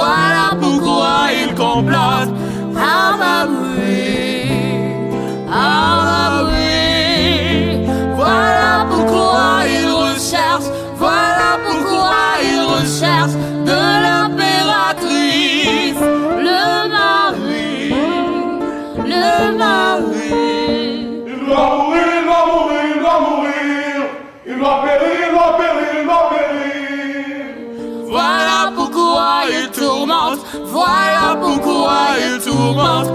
Voilà pourquoi il complote à m'abouer, à m'abouer. Voilà pourquoi il recherche, voilà pourquoi il recherche de l'impératrice, le mari, le mari. Il doit mourir, il doit mourir, il doit mourir. Il doit périr, il doit périr, il doit périr. Voilà pourquoi il tourmente, voilà pourquoi il tourmente.